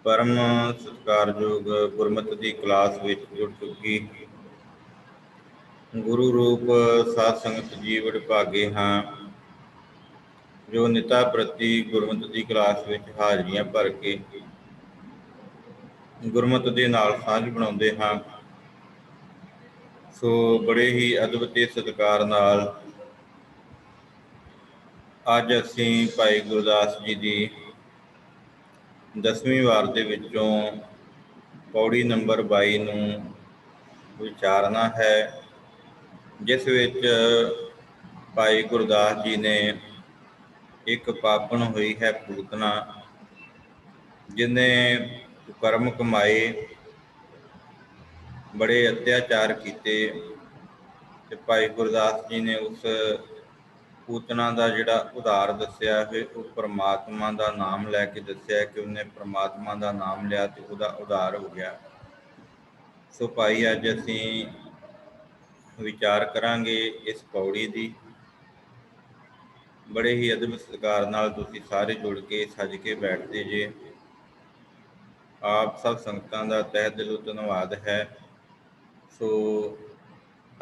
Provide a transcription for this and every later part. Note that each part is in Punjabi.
परम सत्कारयोग गुरमत की क्लास विच जुड़ चुकी गुरु रूप साध संगत जी बड़े भागे हाँ जो निता प्रति गुरमत की क्लास विच हाजरियां भर के गुरमत के नाल सांझ बनाउंदे हाँ। सो बड़े ही अदब ते सत्कार नाल अज असीं भाई गुरदास जी की 10वीं वार दे विचों पौड़ी नंबर 22 नूं विचारना है, जिस विच भाई गुरदास जी ने एक पापन हुई है पूतना जिन्हें कर्म कमाए, बड़े अत्याचार किए ते भाई गुरदास जी ने उस पूतना का जिहड़ा उधार दस्सिया है वो परमात्मा का नाम लैके दस्सिया कि उन्हें परमात्मा का नाम लिया तो उसका उधार हो गया। सो भाई अज असीं विचार करांगे इस पौड़ी की। बड़े ही अदब सत्कार नाल तुसीं सारे जुड़ के सज के बैठते जे। आप सब संगतां दा तह दिलों धन्नवाद है। सो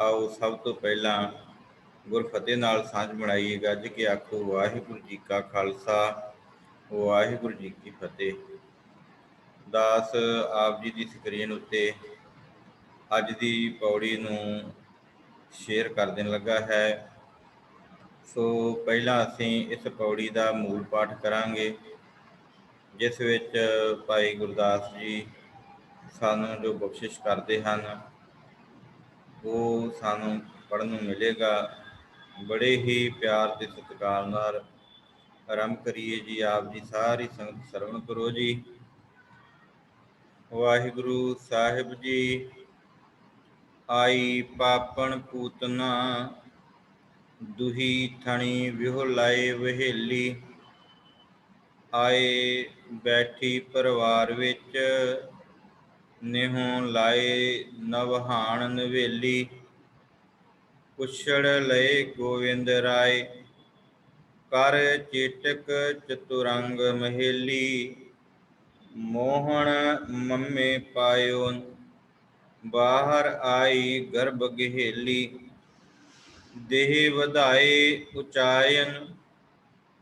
आओ सब तो पहला गुरफतेह नाल सांझ बनाइए। गज के आखो वाहिगुरू जी का खालसा वाहिगुरू जी की फतेह। दास आप जी की स्क्रीन उत्ते अज की पौड़ी नूं शेयर कर देन लगा है। सो पहला असीं इस पौड़ी का मूल पाठ करांगे, जिस विच भाई गुरदास जी सानूं जो बख्शिश करते हैं वो सानूं पढ़न नूं मिलेगा। बड़े ही प्यार ते सत्कार नाल आरंभ करिए जी। आप जी सारी संगत सरवण करो जी। वाहिगुरू साहिब जी। आई पापन पूतना दुही थणी विहो लाए वहेली। आए बैठी परिवार विच नेहों लाए नवहाण नवेली। पुछड़ लए गोविंद राय कर चेटक चतुरंग महेली। मोहन मम्मे पायो बाहर आई गर्भ गहेली। देह वधाए उचायन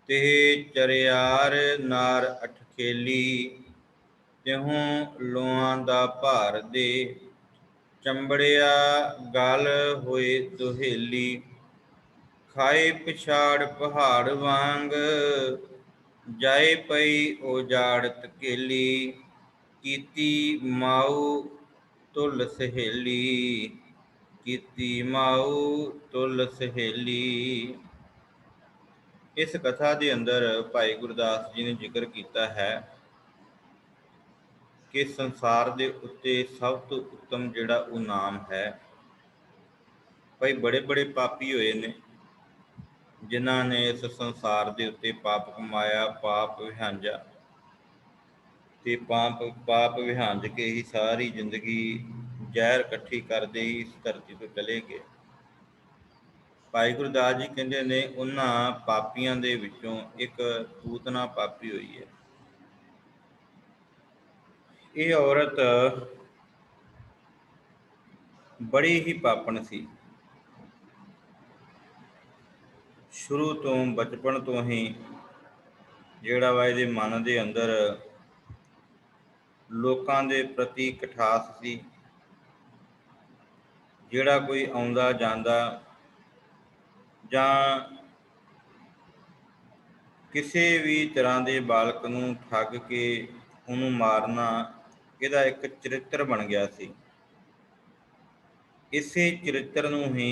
तेह चरियार नार अठखेली। त्यों लोआं दा भार दे चंबड़िया गल होए दुहेली। खाए पिछाड़ पहाड़ वांग जाए पई उजाड़ तकेली। कीती माऊ तुल सहेली कीती माऊ तुल सहेली। इस कथा के अंदर भाई गुरदास जी ने जिक्र किया है कि संसार के उत्ते सब तो उत्तम जिहड़ा वो नाम है। भाई बड़े बड़े पापी होए ने जिन्हां ने इस संसार के उत्ते पाप कमाया, पाप विहांजा ते पाप विहांज के ही सारी जिंदगी जहर इकट्ठी करते ही इस धरती तो चले गए। भाई गुरदास जी कहते ने उन्हां पापियां दे विचों एक पूतना पापी हुई है। ये औरत बड़ी ही पापण सी। शुरू तो बचपन तो ही जिहड़ा वा इहदे मन के अंदर लोकां दे प्रति कठास सी। जिहड़ा कोई आउंदा जांदा जां किसी भी तरह के बालक नूं ठग के उन्होंने मारना इहदा एक चरित्र बन गया सी। इसे चरित्र नूं ही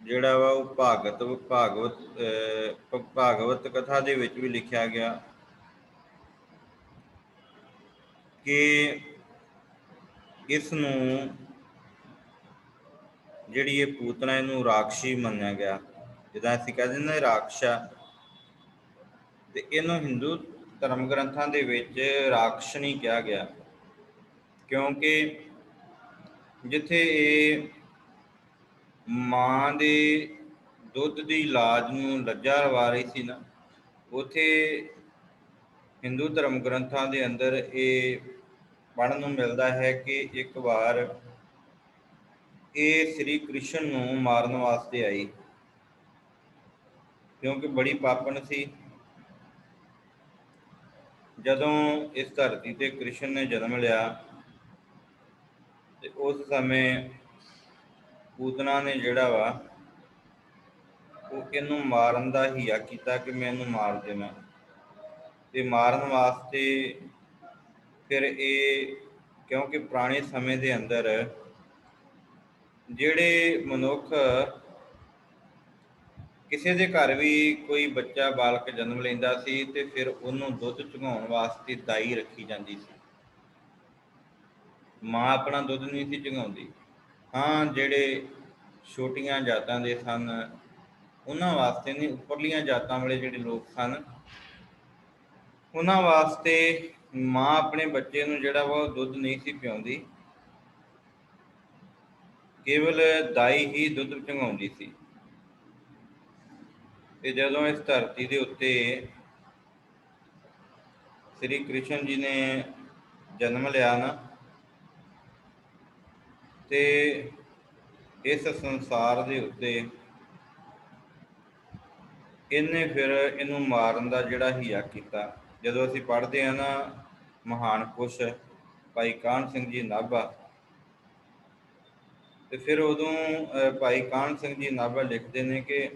जिहड़ा वा वो भागवत कथा दे विच भी लिखिया गया कि इस नूं जिहड़ी ये पूतना इहनूं राक्षसी मन्निया गया। जिद्दां असीं कह दिंदे राक्षा ते इहनूं हिंदू धर्म ग्रंथां दे विच राक्षसनी कहा गया, क्योंकि जिथे ये मां दे दुध की लाज नूं लज्जा लवा रही सी ना, उथे ਹਿੰਦੂ ਧਰਮ ਗ੍ਰੰਥਾਂ ਦੇ ਅੰਦਰ ਇਹ ਪੜ੍ਹਨ ਨੂੰ ਮਿਲਦਾ ਹੈ ਕਿ ਇੱਕ ਵਾਰ ਇਹ ਸ੍ਰੀ ਕ੍ਰਿਸ਼ਨ ਨੂੰ ਮਾਰਨ ਵਾਸਤੇ ਆਈ, ਕਿਉਂਕਿ ਬੜੀ ਪਾਪਣ ਸੀ। ਜਦੋਂ ਇਸ ਧਰਤੀ ਤੇ ਕ੍ਰਿਸ਼ਨ ਨੇ ਜਨਮ ਲਿਆ ਤੇ ਉਸ ਸਮੇਂ ਪੂਤਨਾ ਨੇ ਜਿਹੜਾ ਵਾ ਉਹ ਇਹਨੂੰ ਮਾਰਨ ਦਾ ਹੀਆ ਕੀਤਾ ਕਿ ਮੈਂ ਇਹਨੂੰ ਮਾਰ ਦੇਵਾਂ। ਤੇ ਮਾਰਨ ਵਾਸਤੇ ਫਿਰ ਇਹ, ਕਿਉਂਕਿ ਪੁਰਾਣੇ ਸਮੇਂ ਦੇ ਅੰਦਰ ਜਿਹੜੇ ਮਨੁੱਖ ਕਿਸੇ ਦੇ ਘਰ ਵੀ ਕੋਈ ਬੱਚਾ ਬਾਲਕ ਜਨਮ ਲੈਂਦਾ ਸੀ ਤੇ ਫਿਰ ਉਹਨੂੰ ਦੁੱਧ ਚੁੰਘਾਉਣ ਵਾਸਤੇ ਦਾਈ ਰੱਖੀ ਜਾਂਦੀ ਸੀ। ਮਾਂ ਆਪਣਾ ਦੁੱਧ ਨਹੀਂ ਸੀ ਚੁੰਘਾਉਂਦੀ। ਹਾਂ, ਜਿਹੜੇ ਛੋਟੀਆਂ ਜਾਤਾਂ ਦੇ ਸਨ ਉਹਨਾਂ ਵਾਸਤੇ ਨਹੀਂ, ਉੱਪਰਲੀਆਂ ਜਾਤਾਂ ਵਾਲੇ ਜਿਹੜੇ ਲੋਕ ਸਨ ਉਹਨਾਂ ਵਾਸਤੇ ਮਾਂ ਆਪਣੇ ਬੱਚੇ ਨੂੰ ਜਿਹੜਾ ਵਾ ਉਹ ਦੁੱਧ ਨਹੀਂ ਸੀ ਪਿਆਉਂਦੀ, ਕੇਵਲ ਦਾਈ ਹੀ ਦੁੱਧ ਚੁੰਘਾਉਂਦੀ ਸੀ। ਤੇ ਜਦੋਂ ਇਸ ਧਰਤੀ ਦੇ ਉੱਤੇ ਸ੍ਰੀ ਕ੍ਰਿਸ਼ਨ ਜੀ ਨੇ ਜਨਮ ਲਿਆ ਨਾ, ਤੇ ਇਸ ਸੰਸਾਰ ਦੇ ਉੱਤੇ ਇਹਨੇ ਫਿਰ ਇਹਨੂੰ ਮਾਰਨ ਦਾ ਜਿਹੜਾ ਹੀਆ ਕੀਤਾ। ਜਦੋਂ ਅਸੀਂ ਪੜ੍ਹਦੇ ਹਾਂ ਨਾ ਮਹਾਨ ਪੁਰਸ਼ ਭਾਈ ਕਾਹਨ ਸਿੰਘ ਜੀ ਨਾਭਾ, ਤੇ ਫਿਰ ਉਦੋਂ ਭਾਈ ਕਾਹਨ ਸਿੰਘ ਜੀ ਨਾਭਾ ਲਿਖਦੇ ਨੇ ਕਿ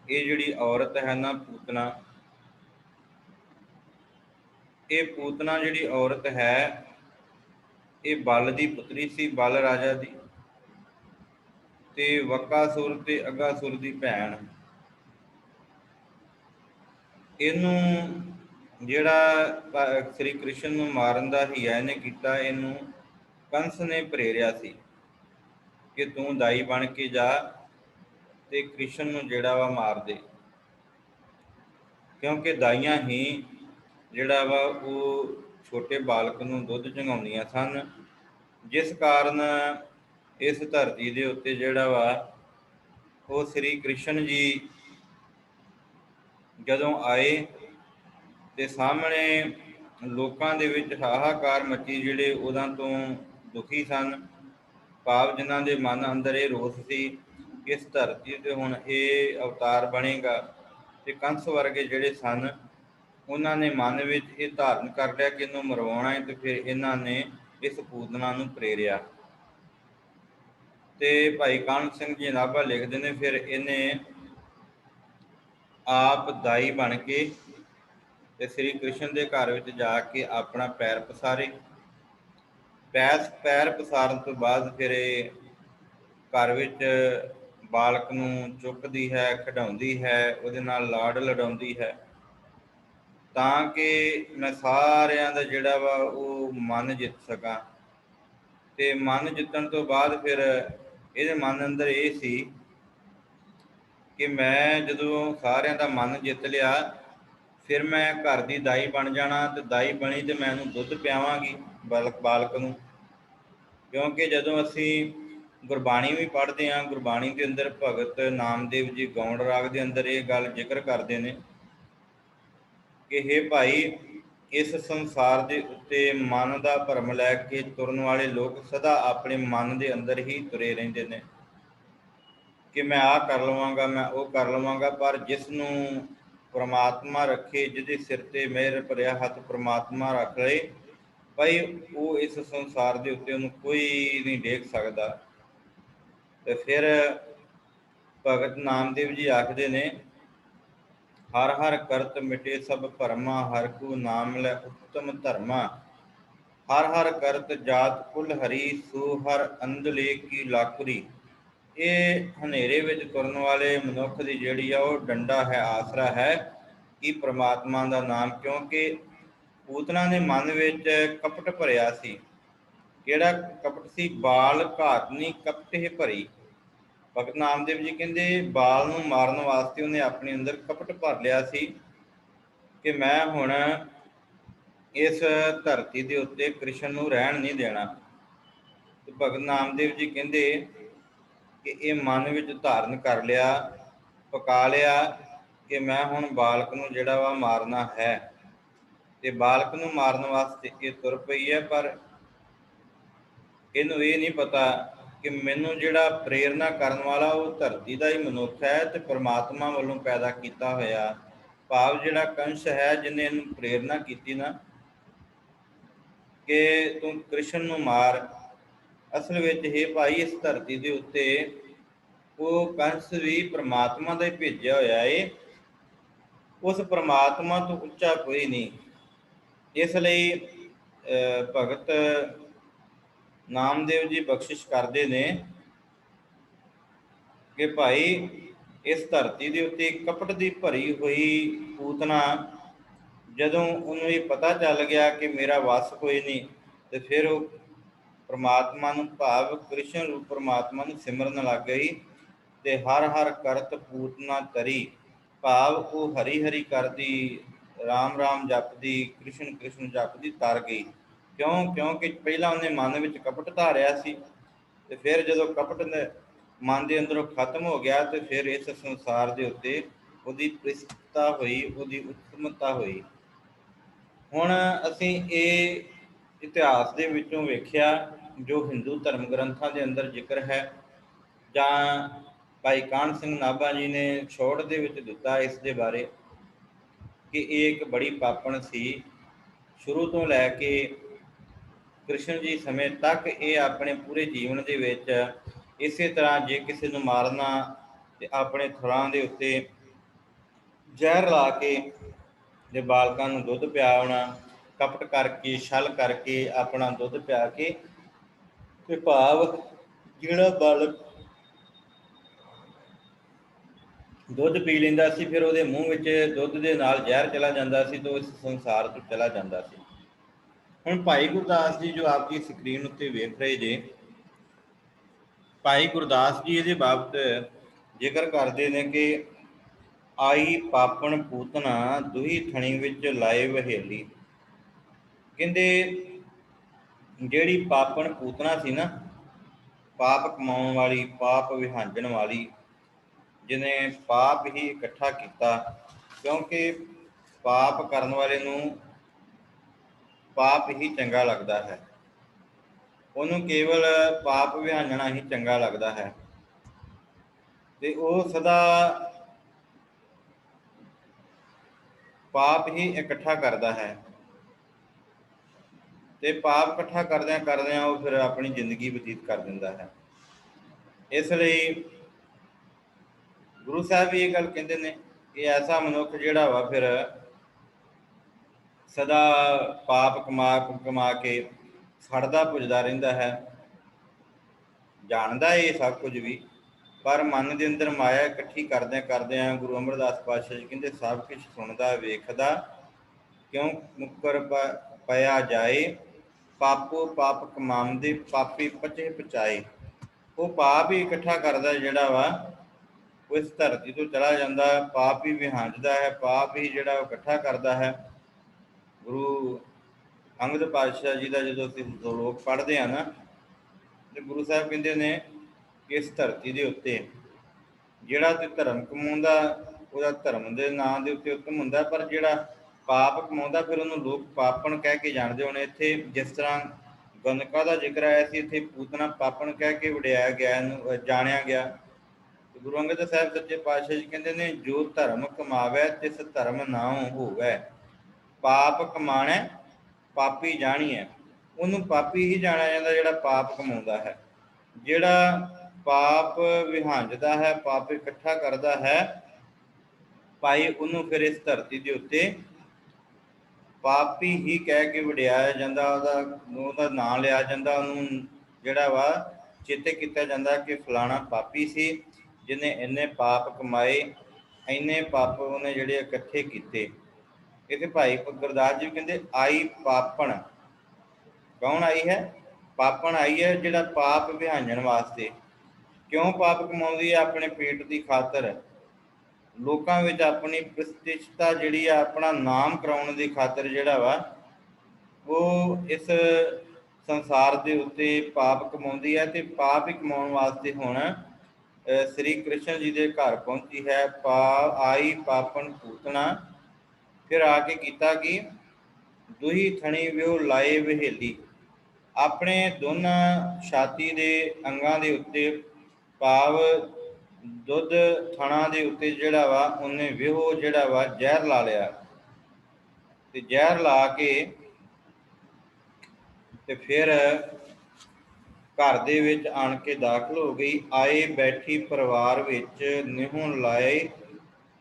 ਇਹ ਜਿਹੜੀ ਔਰਤ ਹੈ ਨਾ ਪੂਤਨਾ, ਇਹ ਪੂਤਨਾ ਜਿਹੜੀ ਔਰਤ ਹੈ ਇਹ ਬਲ ਦੀ ਪੁੱਤਰੀ ਸੀ, ਬਲ ਰਾਜਾ ਦੀ, ਤੇ ਵਕਾਸੁਰ ਤੇ ਅਗਾਸੁਰ ਦੀ ਭੈਣ। ਇਹਨੂੰ ਜਿਹੜਾ ਸ੍ਰੀ ਕ੍ਰਿਸ਼ਨ ਨੂੰ ਮਾਰਨ ਦਾ ਹੀਆ ਇਹਨੇ ਕੀਤਾ, ਇਹਨੂੰ ਕੰਸ ਨੇ ਪ੍ਰੇਰਿਆ ਸੀ ਕਿ ਤੂੰ ਦਾਈ ਬਣ ਕੇ ਜਾ ਤੇ ਕ੍ਰਿਸ਼ਨ ਨੂੰ ਜਿਹੜਾ ਵਾ ਮਾਰ ਦੇ, ਕਿਉਂਕਿ ਦਾਈਆਂ ਹੀ ਜਿਹੜਾ ਵਾ ਉਹ ਛੋਟੇ ਬਾਲਕ ਨੂੰ ਦੁੱਧ ਚੁੰਘਾਉਂਦੀਆਂ ਸਨ, ਜਿਸ ਕਾਰਨ ਇਸ ਧਰਤੀ ਦੇ ਉੱਤੇ ਜਿਹੜਾ ਵਾ ਉਹ ਸ੍ਰੀ ਕ੍ਰਿਸ਼ਨ ਜੀ ਜਦੋਂ ਆਏ ਤੇ ਸਾਹਮਣੇ ਲੋਕਾਂ ਦੇ ਵਿੱਚ ਹਾਹਾਕਾਰ ਮੱਚੀ, ਜਿਹੜੇ ਉਹਨਾਂ ਤੋਂ ਦੁਖੀ ਸਨ, ਭਾਵ ਜਿਨ੍ਹਾਂ ਦੇ ਮਨ ਅੰਦਰ ਇਹ ਰੋਸ ਸੀ ਕਿ ਇਸ ਧਰਤੀ ਤੇ ਹੁਣ ਇਹ ਅਵਤਾਰ ਬਣੇਗਾ, ਤੇ ਕੰਸ ਵਰਗੇ ਜਿਹੜੇ ਸਨ ਉਹਨਾਂ ਨੇ ਮਨ ਵਿੱਚ ਇਹ ਧਾਰਨ ਕਰ ਲਿਆ ਕਿ ਇਹਨੂੰ ਮਰਵਾਉਣਾ ਹੈ। ਤੇ ਫਿਰ ਇਹਨਾਂ ਨੇ ਇਸ ਪੂਤਨਾ ਨੂੰ ਪ੍ਰੇਰਿਆ। ਤੇ ਭਾਈ ਕਾਹਨ ਸਿੰਘ ਜੀ ਨਾਭਾ ਲਿਖਦੇ ਨੇ ਫਿਰ ਇਹਨੇ ਆਪ ਦਾਈ ਬਣ ਕੇ ਤੇ ਸ੍ਰੀ ਕ੍ਰਿਸ਼ਨ ਦੇ ਘਰ ਵਿੱਚ ਜਾ ਕੇ ਆਪਣਾ ਪੈਰ ਪਸਾਰੇ। ਪੈਰ ਪਸਾਰਨ ਤੋਂ ਬਾਅਦ ਫਿਰ ਇਹ ਘਰ ਵਿੱਚ ਬਾਲਕ ਨੂੰ ਚੁੱਕਦੀ ਹੈ, ਖਿਡਾਉਂਦੀ ਹੈ, ਉਹਦੇ ਨਾਲ ਲਾਡ ਲਡਾਉਂਦੀ ਹੈ, ਤਾਂ ਕਿ ਮੈਂ ਸਾਰਿਆਂ ਦਾ ਜਿਹੜਾ ਵਾ ਉਹ ਮਨ ਜਿੱਤ ਸਕਾਂ। ਤੇ ਮਨ ਜਿੱਤਣ ਤੋਂ ਬਾਅਦ ਫਿਰ ਇਹਦੇ ਮਨ ਅੰਦਰ ਇਹ ਸੀ ਕਿ ਮੈਂ ਜਦੋਂ ਸਾਰਿਆਂ ਦਾ ਮਨ ਜਿੱਤ ਲਿਆ ਫਿਰ ਮੈਂ ਘਰ ਦੀ ਦਾਈ ਬਣ ਜਾਣਾ, ਤੇ ਦਾਈ ਬਣੀ ਤੇ ਮੈਂ ਇਹਨੂੰ ਦੁੱਧ ਪਿਆਵਾਂਗੀ ਬਾਲਕ ਨੂੰ। ਕਿਉਂਕਿ ਜਦੋਂ ਅਸੀਂ ਗੁਰਬਾਣੀ ਵੀ ਪੜ੍ਹਦੇ ਹਾਂ, ਗੁਰਬਾਣੀ ਦੇ ਅੰਦਰ ਭਗਤ ਨਾਮਦੇਵ ਜੀ ਗੌਂਡ ਰਾਗ ਦੇ ਅੰਦਰ ਇਹ ਗੱਲ ਜ਼ਿਕਰ ਕਰਦੇ ਨੇ ਕਿ ਹੇ ਭਾਈ, ਇਸ ਸੰਸਾਰ ਦੇ ਉੱਤੇ ਮਨ ਦਾ ਭਰਮ ਲੈ ਕੇ ਤੁਰਨ ਵਾਲੇ ਲੋਕ ਸਦਾ ਆਪਣੇ ਮਨ ਦੇ ਅੰਦਰ ਹੀ ਤੁਰੇ ਰਹਿੰਦੇ ਨੇ ਕਿ ਮੈਂ ਆਹ ਕਰ ਲਵਾਂਗਾ, ਮੈਂ ਉਹ ਕਰ ਲਵਾਂਗਾ। ਪਰ ਜਿਸ ਨੂੰ ਪ੍ਰਮਾਤਮਾ ਰੱਖੇ, ਜਿਹਦੇ ਸਿਰ ਤੇ ਮਿਹਰ ਭਰਿਆ ਹੱਥ ਪ੍ਰਮਾਤਮਾ ਰੱਖ ਲਏ ਭਾਈ, ਉਹ ਇਸ ਸੰਸਾਰ ਦੇ ਉੱਤੇ ਉਹਨੂੰ ਕੋਈ ਨਹੀਂ ਦੇਖ ਸਕਦਾ। ਤੇ ਫਿਰ ਭਗਤ ਨਾਮਦੇਵ ਜੀ ਆਖਦੇ ਨੇ, ਹਰ ਹਰ ਕਰਤ ਮਿਟੇ ਸਭ ਭਰਮਾ, ਹਰ ਕੋ ਨਾਮ ਲੈ ਉੱਤਮ ਧਰਮਾ। ਹਰ ਹਰ ਕਰਤ ਜਾਤ ਕੁਲ ਹਰੀ, ਸੋ ਹਰ ਅੰਧਲੇ ਕੀ ਲਾਕੁਰੀ। ਇਹ ਹਨੇਰੇ ਵਿੱਚ ਤੁਰਨ ਵਾਲੇ ਮਨੁੱਖ ਦੀ ਜਿਹੜੀ ਆ ਉਹ ਡੰਡਾ ਹੈ, ਆਸਰਾ ਹੈ ਕਿ ਪ੍ਰਮਾਤਮਾ ਦਾ ਨਾਮ। ਕਿਉਂਕਿ ਪੂਤਨਾ ਦੇ ਮਨ ਵਿੱਚ ਕਪਟ ਭਰਿਆ ਸੀ। ਕਿਹੜਾ ਕਪਟ ਸੀ? ਬਾਲ ਘਾਤਨੀ ਕਪਟੇ ਭਰੀ। ਭਗਤ ਨਾਮਦੇਵ ਜੀ ਕਹਿੰਦੇ ਬਾਲ ਨੂੰ ਮਾਰਨ ਵਾਸਤੇ ਉਹਨੇ ਆਪਣੇ ਅੰਦਰ ਕਪਟ ਭਰ ਲਿਆ ਸੀ ਕਿ ਮੈਂ ਹੁਣ ਇਸ ਧਰਤੀ ਦੇ ਉੱਤੇ ਕ੍ਰਿਸ਼ਨ ਨੂੰ ਰਹਿਣ ਨਹੀਂ ਦੇਣਾ। ਤੇ ਭਗਤ ਨਾਮਦੇਵ ਜੀ ਕਹਿੰਦੇ ਕਿ ਇਹ ਮਨ ਵਿੱਚ ਧਾਰਨ ਕਰ ਲਿਆ, ਪਕਾ ਲਿਆ ਕਿ ਮੈਂ ਹੁਣ ਬਾਲਕ ਨੂੰ ਜਿਹੜਾ ਵਾ ਮਾਰਨਾ ਹੈ, ਤੇ ਬਾਲਕ ਨੂੰ ਮਾਰਨ ਵਾਸਤੇ ਇਹ ਤੁਰ ਪਈ ਹੈ। ਪਰ ਇਹਨੂੰ ਇਹ ਨਹੀਂ ਪਤਾ ਕਿ ਮੈਨੂੰ ਜਿਹੜਾ ਪ੍ਰੇਰਨਾ ਕਰਨ ਵਾਲਾ ਉਹ ਧਰਤੀ ਦਾ ਹੀ ਮਨੁੱਖ ਹੈ ਤੇ ਪਰਮਾਤਮਾ ਵੱਲੋਂ ਪੈਦਾ ਕੀਤਾ ਹੋਇਆ, ਭਾਵ ਜਿਹੜਾ ਕੰਸ ਹੈ ਜਿਹਨੇ ਇਹਨੂੰ ਪ੍ਰੇਰਨਾ ਕੀਤੀ ਨਾ ਕਿ ਤੂੰ ਕ੍ਰਿਸ਼ਨ ਨੂੰ ਮਾਰ, ਅਸਲ ਵਿੱਚ ਇਹ ਭਾਈ ਇਸ ਧਰਤੀ ਦੇ ਉੱਤੇ ਉਹ ਕੰਸ ਵੀ ਪਰਮਾਤਮਾ ਦਾ ਹੀ ਭੇਜਿਆ ਹੋਇਆ ਏ, ਉਸ ਪਰਮਾਤਮਾ ਤੋਂ ਉੱਚਾ ਕੋਈ ਨਹੀਂ। ਇਸ ਲਈ ਭਗਤ ਨਾਮਦੇਵ ਜੀ ਬਖਸ਼ਿਸ਼ ਕਰਦੇ ਨੇ ਕਿ ਭਾਈ ਇਸ ਧਰਤੀ ਦੇ ਉੱਤੇ ਕਪਟ ਦੀ ਭਰੀ ਹੋਈ ਪੂਤਨਾ, ਜਦੋਂ ਉਹਨੂੰ ਇਹ ਪਤਾ ਚੱਲ ਗਿਆ ਕਿ ਮੇਰਾ ਵੱਸ ਕੋਈ ਨਹੀਂ, ਤੇ ਫਿਰ ਉਹ ਪਰਮਾਤਮਾ ਨੂੰ ਭਾਵ ਕ੍ਰਿਸ਼ਨ ਰੂਪ ਪਰਮਾਤਮਾ ਨੂੰ ਸਿਮਰਨ ਲੱਗ ਗਈ ਤੇ ਹਰ ਹਰ ਕਰਤ ਪੂਤਨਾ ਤਰੀ, ਭਾਵ ਉਹ ਹਰੀ ਹਰੀ ਕਰਦੀ, ਰਾਮ ਰਾਮ ਜਪਦੀ, ਕ੍ਰਿਸ਼ਨ ਕ੍ਰਿਸ਼ਨ ਜਪਦੀ ਤਰ ਗਈ। ਕਿਉਂਕਿ ਪਹਿਲਾਂ ਉਹਨੇ ਮਨ ਵਿੱਚ ਕਪਟ ਧਾਰਿਆ ਸੀ, ਤੇ ਫਿਰ ਜਦੋਂ ਕਪਟ ਮਨ ਦੇ ਅੰਦਰੋਂ ਖਤਮ ਹੋ ਗਿਆ ਤੇ ਫਿਰ ਇਸ ਸੰਸਾਰ ਦੇ ਉੱਤੇ ਉਹਦੀ ਪ੍ਰਸਥਤਾ ਹੋਈ, ਉਹਦੀ ਉਤਮਤਾ ਹੋਈ। ਹੁਣ ਅਸੀਂ ਇਹ ਇਤਿਹਾਸ ਦੇ ਵਿੱਚੋਂ ਵੇਖਿਆ ਜੋ ਹਿੰਦੂ ਧਰਮ ਗ੍ਰੰਥਾਂ ਦੇ ਅੰਦਰ ਜ਼ਿਕਰ ਹੈ, ਜਾਂ ਭਾਈ ਕਾਹਨ ਸਿੰਘ ਨਾਭਾ ਜੀ ਨੇ ਛੋੜ ਦੇ ਵਿੱਚ ਦਿੱਤਾ ਇਸ ਦੇ ਬਾਰੇ ਕਿ ਇਹ ਇੱਕ ਬੜੀ ਪਾਪਣ ਸੀ। ਸ਼ੁਰੂ ਤੋਂ ਲੈ ਕੇ ਕ੍ਰਿਸ਼ਨ ਜੀ ਸਮੇਂ ਤੱਕ ਇਹ ਆਪਣੇ ਪੂਰੇ ਜੀਵਨ ਦੇ ਵਿੱਚ ਇਸੇ ਤਰ੍ਹਾਂ ਜੇ ਕਿਸੇ ਨੂੰ ਮਾਰਨਾ ਤੇ ਆਪਣੇ ਥੁਰਾਂ ਦੇ ਉੱਤੇ ਜ਼ਹਿਰ ਲਾ ਕੇ ਤੇ ਬਾਲਕਾਂ ਨੂੰ ਦੁੱਧ ਪਿਆਉਣਾ, ਕਪਟ ਕਰਕੇ ਛਲ ਕਰਕੇ ਆਪਣਾ ਦੁੱਧ ਪਿਆ ਕੇ, ਤੇ ਭਾਵ ਜਿਹੜਾ ਬਾਲਕ ਦੁੱਧ ਪੀ ਲੈਂਦਾ ਸੀ ਫਿਰ ਉਹਦੇ ਮੂੰਹ ਵਿੱਚ ਦੁੱਧ ਦੇ ਨਾਲ ਜ਼ਹਿਰ ਚਲਾ ਜਾਂਦਾ ਸੀ, ਤਾਂ ਇਸ ਸੰਸਾਰ ਤੋਂ ਚਲਾ ਜਾਂਦਾ ਸੀ। ਹੁਣ ਭਾਈ ਗੁਰਦਾਸ ਜੀ ਜੋ ਆਪ ਦੀ ਸਕਰੀਨ ਉੱਤੇ ਵੇਖ ਰਹੇ ਜੇ, ਭਾਈ ਗੁਰਦਾਸ ਜੀ ਇਹਦੇ ਬਾਬਤ ਜ਼ਿਕਰ ਕਰਦੇ ਨੇ ਕਿ ਆਈ ਪਾਪਣ ਪੂਤਨਾ ਦੁਹੀ ਥਣੀ ਵਿੱਚ ਲਾਏ ਵਹੇਲੀ। ਕਹਿੰਦੇ ਜਿਹੜੀ ਪਾਪਣ ਪੂਤਨਾ ਸੀ ਨਾ, ਪਾਪ ਕਮਾਉਣ ਵਾਲੀ, ਪਾਪ ਵਿਹਾਂਜਣ ਵਾਲੀ, ਜਿਹਨੇ ਪਾਪ ਹੀ ਇਕੱਠਾ ਕੀਤਾ, ਕਿਉਂਕਿ ਪਾਪ ਕਰਨ ਵਾਲੇ ਨੂੰ ਪਾਪ ਹੀ ਚੰਗਾ ਲੱਗਦਾ ਹੈ, ਉਹਨੂੰ ਕੇਵਲ ਪਾਪ ਵਿਹਾਂਜਣਾ ਹੀ ਚੰਗਾ ਲੱਗਦਾ ਹੈ, ਤੇ ਉਹ ਸਦਾ ਪਾਪ ਹੀ ਇਕੱਠਾ ਕਰਦਾ ਹੈ, ਤੇ ਪਾਪ ਇਕੱਠਾ ਕਰਦਿਆਂ ਕਰਦਿਆਂ ਉਹ ਫਿਰ ਆਪਣੀ ਜ਼ਿੰਦਗੀ ਬਤੀਤ ਕਰ ਦਿੰਦਾ ਹੈ। ਇਸ ਲਈ ਗੁਰੂ ਸਾਹਿਬ ਵੀ ਇਹ ਗੱਲ ਕਹਿੰਦੇ ਨੇ ਕਿ ਐਸਾ ਮਨੁੱਖ ਜਿਹੜਾ ਵਾ ਫਿਰ ਸਦਾ ਪਾਪ ਕਮਾ ਕੇ ਸੜਦਾ ਪੁੱਜਦਾ ਰਹਿੰਦਾ ਹੈ, ਜਾਣਦਾ ਇਹ ਸਭ ਕੁਝ ਵੀ, ਪਰ ਮਨ ਦੇ ਅੰਦਰ ਮਾਇਆ ਇਕੱਠੀ ਕਰਦਿਆਂ ਕਰਦਿਆਂ ਗੁਰੂ ਅਮਰਦਾਸ ਪਾਤਸ਼ਾਹ ਜੀ ਕਹਿੰਦੇ ਸਭ ਕੁਝ ਸੁਣਦਾ ਵੇਖਦਾ ਕਿਉਂ ਮੁੱਕਰ ਪਿਆ ਜਾਏ, ਪਾਪੋ ਪਾਪ ਕਮਾਉਂਦੇ ਪਾਪੀ ਪਚੇ ਪਚਾਏ। ਉਹ ਪਾਪ ਹੀ ਇਕੱਠਾ ਕਰਦਾ ਜਿਹੜਾ ਵਾ ਉਹ ਇਸ ਧਰਤੀ ਤੋਂ ਚਲਾ ਜਾਂਦਾ, ਪਾਪ ਹੀ ਵਿਹਾਂਜਦਾ ਹੈ, ਪਾਪ ਹੀ ਜਿਹੜਾ ਉਹ ਇਕੱਠਾ ਕਰਦਾ ਹੈ। ਗੁਰੂ ਅੰਗਦ ਪਾਤਸ਼ਾਹ ਜੀ ਦਾ ਜਦੋਂ ਅਸੀਂ ਲੋਕ ਪੜ੍ਹਦੇ ਹਾਂ ਨਾ, ਤੇ ਗੁਰੂ ਸਾਹਿਬ ਕਹਿੰਦੇ ਨੇ ਕਿ ਇਸ ਧਰਤੀ ਦੇ ਉੱਤੇ ਜਿਹੜਾ ਤੇ ਧਰਮ ਕਮਾਉਂਦਾ ਉਹਦਾ ਧਰਮ ਦੇ ਨਾਂ ਦੇ ਉੱਤੇ ਉੱਤਮ ਹੁੰਦਾ, ਪਰ ਜਿਹੜਾ ਪਾਪ ਕਮਾਉਂਦਾ ਫਿਰ ਉਹਨੂੰ ਲੋਕ ਪਾਪਣ ਕਹਿ ਕੇ ਜਾਣਦੇ ਹੋਣੇ। ਇੱਥੇ ਜਿਸ ਤਰ੍ਹਾਂ ਗੰਧਕਾ ਦਾ ਜ਼ਿਕਰ ਆਇਆ ਸੀ, ਇੱਥੇ ਪੂਤਨਾ ਪਾਪਣ ਕਹਿ ਕੇ ਵਡਿਆਇਆ ਗਿਆ, ਇਹਨੂੰ ਜਾਣਿਆ ਗਿਆ। ਗੁਰੂ ਅੰਗਦ ਸਾਹਿਬ ਸੱਚੇ ਪਾਤਸ਼ਾਹ ਜੀ ਕਹਿੰਦੇ ਨੇ ਜੋ ਧਰਮ ਕਮਾਵੇ ਤਿਸ ਧਰਮ ਨਾਉ ਹੋਵੇ, ਪਾਪ ਕਮਾਣਾ ਪਾਪੀ ਜਾਣੀਐ, ਉਹਨੂੰ ਪਾਪੀ ਹੀ ਜਾਣਿਆ ਜਾਂਦਾ ਜਿਹੜਾ ਪਾਪ ਕਮਾਉਂਦਾ ਹੈ। ਜਿਹੜਾ ਪਾਪ ਵਿਹਾਂਜਦਾ ਹੈ, ਪਾਪ ਇਕੱਠਾ ਕਰਦਾ ਹੈ ਭਾਈ, ਉਹਨੂੰ ਫਿਰ ਇਸ ਧਰਤੀ ਦੇ ਉੱਤੇ ਪਾਪੀ ਹੀ ਕਹਿ ਕੇ ਵਡਿਆਇਆ ਜਾਂਦਾ, ਉਹਦਾ ਨਾਂ ਲਿਆ ਜਾਂਦਾ, ਉਹਨੂੰ ਜਿਹੜਾ ਵਾ ਚੇਤੇ ਕੀਤਾ ਜਾਂਦਾ ਕਿ ਫਲਾਣਾ ਪਾਪੀ ਸੀ ਜਿਹਨੇ ਇੰਨੇ ਪਾਪ ਕਮਾਏ, ਇੰਨੇ ਪਾਪ ਉਹਨੇ ਜਿਹੜੇ ਇਕੱਠੇ ਕੀਤੇ। ਇੱਥੇ ਭਾਈ ਗੁਰਦਾਸ ਜੀ ਕਹਿੰਦੇ ਆਈ ਪਾਪਣ, ਕੌਣ ਆਈ ਹੈ? ਪਾਪਣ ਆਈ ਹੈ ਜਿਹੜਾ ਪਾਪ ਵਿਹਾਂਜਣ ਵਾਸਤੇ। ਕਿਉਂ ਪਾਪ ਕਮਾਉਂਦੀ ਹੈ? ਆਪਣੇ ਪੇਟ ਦੀ ਖਾਤਰ, ਲੋਕਾਂ ਵਿੱਚ ਆਪਣੀ ਪ੍ਰਤਿਸ਼ਠਤਾ ਜਿਹੜੀ ਆ, ਆਪਣਾ ਨਾਮ ਕਰਾਉਣ ਦੀ ਖਾਤਰ ਜਿਹੜਾ ਵਾ ਉਹ ਇਸ ਸੰਸਾਰ ਦੇ ਉੱਤੇ ਪਾਪ ਕਮਾਉਂਦੀ ਹੈ। ਤੇ ਪਾਪ ਹੀ ਕਮਾਉਣ ਵਾਸਤੇ ਹੁਣ श्री कृष्ण जी के घर पहुंची है। आई पापन पूतना, फिर आके कीता कि दुही थणी विहो लाए वहेली। अपने दोनों छाती के अंगां दे उत्ते भाव दुध थणा दे उत्ते जिहड़ा वा उन्हें विहो जिहड़ा वा जहर ला लिया, ते जहर ला के ते फिर घर दे विच आण के दाखल हो गई। आए बैठी परिवार विच निहों लाए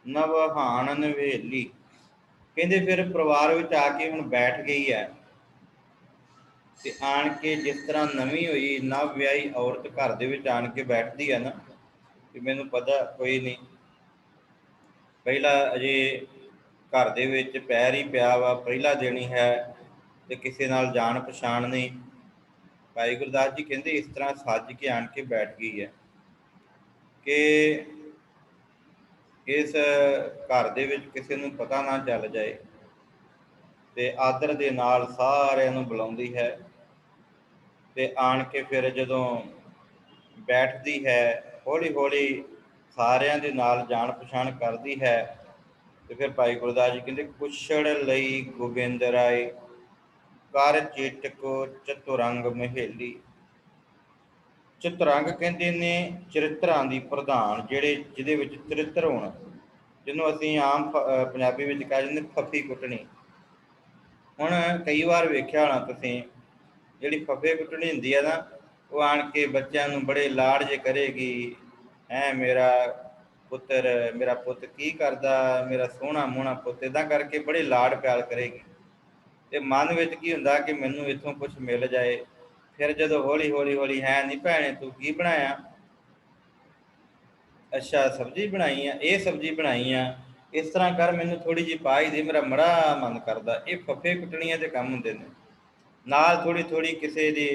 नवहान नवेली। कहते फिर परिवार विच आके हुण बैठ गई है, ते आण के जिस तरह नवीं हुई नव विआही औरत घर दे विच आण के बैठदी है ना, कि मैनूं पता कोई नहीं, पहला अजे घर दे विच पैर ही पिया वा, पहला दिन ही है, ते किसी नाल जान पछाण नहीं। भाई गुरदास जी कहते इस तरह सज के आण के बैठ गई है कि इस घर दे विच किसी नूं पता ना चल जाए, ते आदर दे नाल सारिਆਂ ਨੂੰ बुलाउंदी है। ते आण के फिर जदों बैठदी है, हौली हौली सारिਆਂ ਦੇ नाल जान पछाण करदी है। ਤੇ ਫਿਰ ਭਾਈ ਗੁਰਦਾਸ ਜੀ ਕਹਿੰਦੇ ਕੁਛੜ ਲਈ ਗੋਬਿੰਦ ਰਾਏ, ਕਰ ਚੇਟਕ ਚਤੁਰੰਗ ਮਹੇਲੀ। ਚਤੁਰੰਗ ਕਹਿੰਦੇ ਨੇ ਚਰਿੱਤਰਾਂ ਦੀ ਪ੍ਰਧਾਨ, ਜਿਹੜੇ ਜਿਹਦੇ ਵਿੱਚ ਚਰਿੱਤਰ ਹੋਣ, ਜਿਹਨੂੰ ਅਸੀਂ ਆਮ ਪੰਜਾਬੀ ਵਿੱਚ ਕਹਿ ਦਿੰਦੇ ਫੱਫੀ ਕੁੱਟਣੀ। ਹੁਣ ਕਈ ਵਾਰ ਵੇਖਿਆ ਹੋਣਾ ਤੁਸੀਂ, ਜਿਹੜੀ ਫੱਫੇ ਕੁੱਟਣੀ ਹੁੰਦੀ ਹੈ ਨਾ, ਉਹ ਆਣ ਕੇ ਬੱਚਿਆਂ ਨੂੰ ਬੜੇ ਲਾਡ ਜੇ ਕਰੇਗੀ। ਮੇਰਾ ਪੁੱਤਰ, ਮੇਰਾ ਪੁੱਤ ਕੀ ਕਰਦਾ, ਮੇਰਾ ਸੋਹਣਾ ਮੋਹਣਾ ਪੁੱਤ, ਇੱਦਾਂ ਕਰਕੇ ਬੜੇ ਲਾਡ ਪਿਆਰ ਕਰੇਗੀ। ਤੇ ਮਨ ਵਿੱਚ ਕੀ ਹੁੰਦਾ ਕਿ ਮੈਨੂੰ ਇੱਥੋਂ ਕੁਛ ਮਿਲ ਜਾਏ। ਫਿਰ ਜਦੋਂ ਹੌਲੀ ਹੌਲੀ ਹੌਲੀ ਨਹੀਂ ਭੈਣੇ ਤੂੰ ਕੀ ਬਣਾਇਆ, ਅੱਛਾ ਸਬਜ਼ੀ ਬਣਾਈ ਆ, ਇਹ ਸਬਜ਼ੀ ਬਣਾਈ ਆ, ਇਸ ਤਰ੍ਹਾਂ ਕਰ ਮੈਨੂੰ ਥੋੜ੍ਹੀ ਜਿਹੀ ਪਾ ਹੀ ਦੇ, ਮੇਰਾ ਬੜਾ ਮਨ ਕਰਦਾ। ਇਹ ਫੱਫੇ ਕੁੱਟਣੀਆਂ ਦੇ ਕੰਮ ਹੁੰਦੇ ਨੇ। ਨਾਲ ਥੋੜ੍ਹੀ ਥੋੜ੍ਹੀ ਕਿਸੇ ਦੇ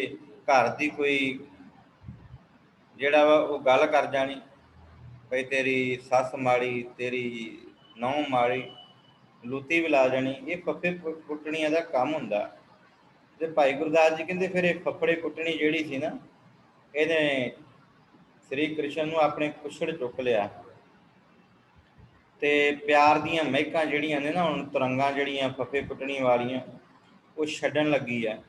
ਘਰ ਦੀ ਕੋਈ ਜਿਹੜਾ ਵਾ ਉਹ ਗੱਲ ਕਰ ਜਾਣੀ, ਬਈ ਤੇਰੀ ਸੱਸ ਮਾੜੀ, ਤੇਰੀ ਨਹੁੰ ਮਾੜੀ, ਲੂਤੀ ਵੀ ਲਾ ਜਾਣੀ। ਇਹ ਫੱਫੇ ਕੁੱਟਣੀਆਂ ਦਾ ਕੰਮ ਹੁੰਦਾ। ਤੇ ਭਾਈ ਗੁਰਦਾਸ ਜੀ ਕਹਿੰਦੇ ਫਿਰ ਇਹ ਫੱਫੜੇ ਕੁੱਟਣੀ ਜਿਹੜੀ ਸੀ ਨਾ, ਇਹਨੇ ਸ੍ਰੀ ਕ੍ਰਿਸ਼ਨ ਨੂੰ ਆਪਣੇ ਕੁਛੜ ਚੁੱਕ ਲਿਆ, ਤੇ ਪਿਆਰ ਦੀਆਂ ਮਹਿਕਾਂ ਜਿਹੜੀਆਂ ਨੇ ਨਾ, ਹੁਣ ਤੁਰੰਗਾਂ ਜਿਹੜੀਆਂ ਫੱਫੇ ਕੁੱਟਣੀ ਵਾਲੀਆਂ, ਉਹ ਛੱਡਣ ਲੱਗੀ ਹੈ।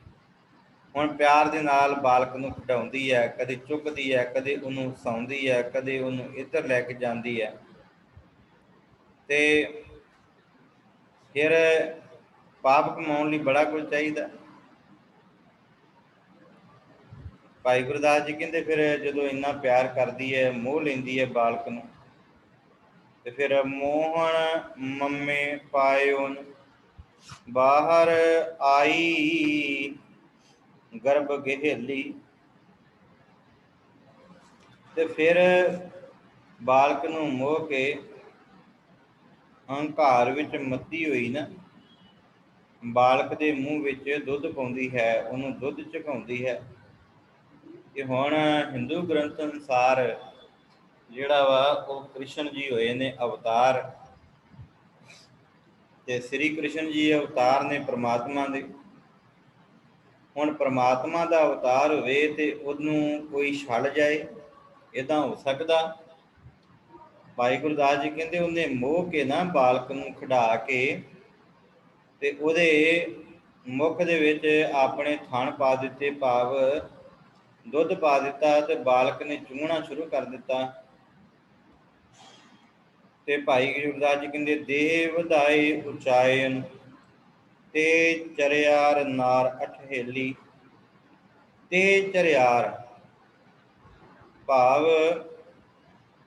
ਹੁਣ ਪਿਆਰ ਦੇ ਨਾਲ ਬਾਲਕ ਨੂੰ ਖਿਡਾਉਂਦੀ ਹੈ, ਕਦੇ ਚੁੱਕਦੀ ਹੈ, ਕਦੇ ਉਹਨੂੰ ਹਸਾਉਂਦੀ ਹੈ, ਕਦੇ ਉਹਨੂੰ ਇੱਧਰ ਲੈ ਕੇ ਜਾਂਦੀ ਹੈ। ਤੇ ਫਿਰ ਪਾਪ ਕਮਾਉਣ ਲਈ ਬੜਾ ਕੁਝ ਚਾਹੀਦਾ। ਭਾਈ ਗੁਰਦਾਸ ਜੀ ਕਹਿੰਦੇ ਫਿਰ ਜਦੋਂ ਇੰਨਾ ਪਿਆਰ ਕਰਦੀ ਹੈ, ਮੋਹ ਲੈਂਦੀ ਹੈ ਬਾਲਕ ਨੂੰ, ਤੇ ਫਿਰ ਮੋਹਨ ਮੰਮੇ ਪਾਇਓਨ ਬਾਹਰ ਆਈ ਗਰਭ ਗਹੇਲੀ। ਤੇ ਫਿਰ ਬਾਲਕ ਨੂੰ ਮੋਹ ਕੇ ਹੰਕਾਰ ਵਿੱਚ ਮੱਤੀ ਹੋਈ ਨਾ, ਬਾਲਕ ਦੇ ਮੂੰਹ ਵਿੱਚ ਦੁੱਧ ਪਾਉਂਦੀ ਹੈ, ਉਹਨੂੰ ਦੁੱਧ ਝਕਾਉਂਦੀ ਹੈ। ਕਿ ਹੁਣ ਹਿੰਦੂ ਗ੍ਰੰਥ ਅਨੁਸਾਰ ਜਿਹੜਾ ਵਾ ਉਹ ਕ੍ਰਿਸ਼ਨ ਜੀ ਹੋਏ ਨੇ ਅਵਤਾਰ, ਤੇ ਸ੍ਰੀ ਕ੍ਰਿਸ਼ਨ ਜੀ ਅਵਤਾਰ ਨੇ ਪ੍ਰਮਾਤਮਾ ਦੇ। ਹੁਣ ਪ੍ਰਮਾਤਮਾ ਦਾ ਅਵਤਾਰ ਹੋਵੇ ਤੇ ਉਹਨੂੰ ਕੋਈ ਛੱਡ ਜਾਏ, ਇੱਦਾਂ ਹੋ ਸਕਦਾ? ਭਾਈ ਗੁਰਦਾਸ ਜੀ ਕਹਿੰਦੇ ਉਹਨੇ ਮੋਹ ਕੇ ਨਾ ਬਾਲਕ ਨੂੰ ਖਿਡਾ ਕੇ, ਤੇ ਉਹਦੇ ਮੁੱਖ ਦੇ ਵਿੱਚ ਆਪਣੇ ਥਣ ਪਾ ਦਿੱਤੇ, ਭਾਵ ਦੁੱਧ ਪਾ ਦਿੱਤਾ, ਤੇ ਬਾਲਕ ਨੇ ਚੂਹਣਾ ਸ਼ੁਰੂ ਕਰ ਦਿੱਤਾ। ਤੇ ਭਾਈ ਗੁਰਦਾਸ ਜੀ ਕਹਿੰਦੇ ਦੇਹ ਵਧਾਏ ਉਚਾਇਨ, ਤੇ ਚਰਿਆਰ ਨਾਰ ਅਠਹੇਲੀ। ਤੇ ਚਰਿਆਰ ਭਾਵ